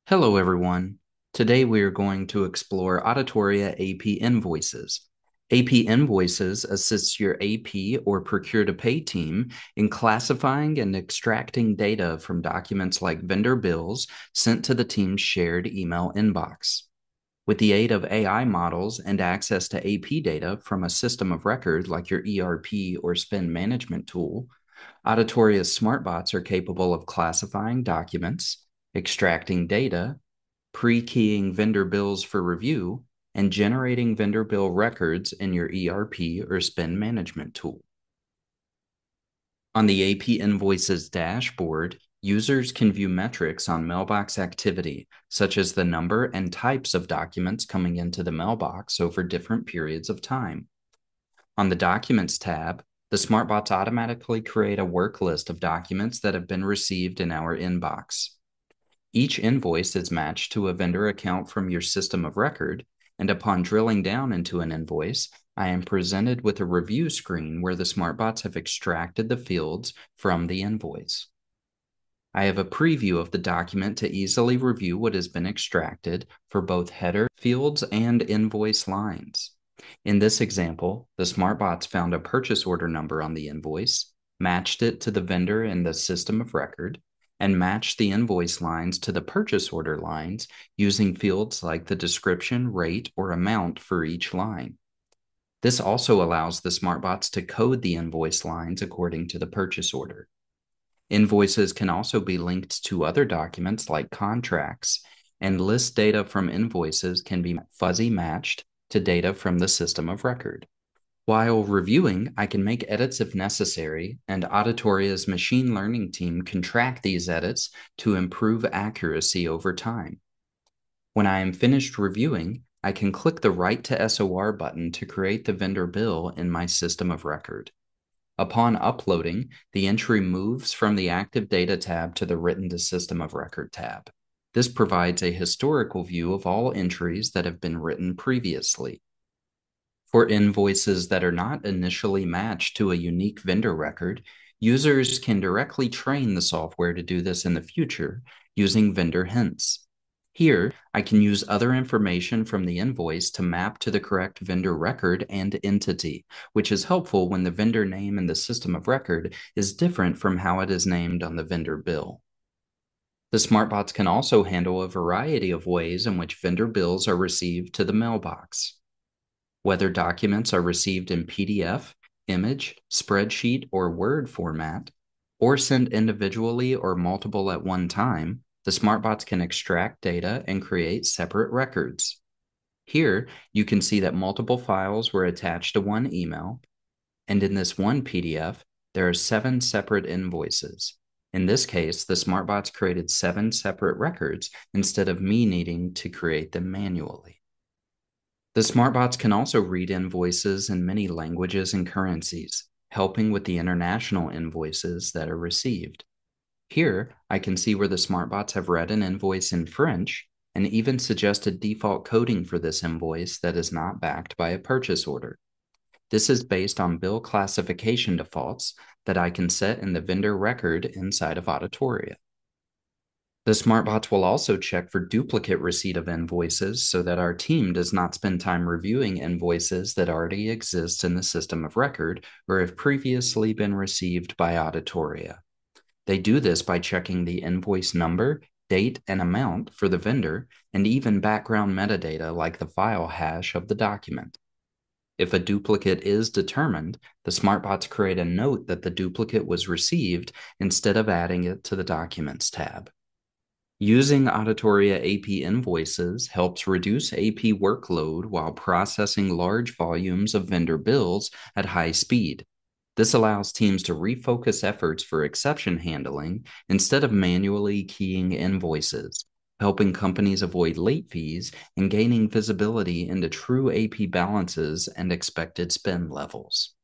Hello, everyone. Today we are going to explore Auditoria AP Invoices. AP Invoices assists your AP or procure-to-pay team in classifying and extracting data from documents like vendor bills sent to the team's shared email inbox. With the aid of AI models and access to AP data from a system of record like your ERP or spend management tool, Auditoria's SmartBots are capable of classifying documents, extracting data, pre-keying vendor bills for review, and generating vendor bill records in your ERP or spend management tool. On the AP Invoices dashboard, users can view metrics on mailbox activity, such as the number and types of documents coming into the mailbox over different periods of time. On the Documents tab, the SmartBots automatically create a work list of documents that have been received in our inbox. Each invoice is matched to a vendor account from your system of record, and upon drilling down into an invoice, I am presented with a review screen where the SmartBots have extracted the fields from the invoice. I have a preview of the document to easily review what has been extracted for both header fields and invoice lines. In this example, the SmartBots found a purchase order number on the invoice, matched it to the vendor in the system of record, and matched the invoice lines to the purchase order lines using fields like the description, rate, or amount for each line. This also allows the SmartBots to code the invoice lines according to the purchase order. Invoices can also be linked to other documents like contracts, and list data from invoices can be fuzzy matched to data from the system of record. While reviewing, I can make edits if necessary, and Auditoria's machine learning team can track these edits to improve accuracy over time. When I am finished reviewing, I can click the Write to SOR button to create the vendor bill in my system of record. Upon uploading, the entry moves from the Active Data tab to the Written to System of Record tab. This provides a historical view of all entries that have been written previously. For invoices that are not initially matched to a unique vendor record, users can directly train the software to do this in the future using vendor hints. Here, I can use other information from the invoice to map to the correct vendor record and entity, which is helpful when the vendor name in the system of record is different from how it is named on the vendor bill. The SmartBots can also handle a variety of ways in which vendor bills are received to the mailbox. Whether documents are received in PDF, image, spreadsheet, or Word format, or sent individually or multiple at one time, the SmartBots can extract data and create separate records. Here, you can see that multiple files were attached to one email, and in this one PDF, there are 7 separate invoices. In this case, the SmartBots created 7 separate records instead of me needing to create them manually. The SmartBots can also read invoices in many languages and currencies, helping with the international invoices that are received. Here, I can see where the SmartBots have read an invoice in French and even suggested default coding for this invoice that is not backed by a purchase order. This is based on bill classification defaults that I can set in the vendor record inside of Auditoria. The SmartBots will also check for duplicate receipt of invoices so that our team does not spend time reviewing invoices that already exist in the system of record or have previously been received by Auditoria. They do this by checking the invoice number, date, and amount for the vendor, and even background metadata like the file hash of the document. If a duplicate is determined, the SmartBots create a note that the duplicate was received instead of adding it to the Documents tab. Using Auditoria AP Invoices helps reduce AP workload while processing large volumes of vendor bills at high speed. This allows teams to refocus efforts for exception handling instead of manually keying invoices, helping companies avoid late fees and gaining visibility into true AP balances and expected spend levels.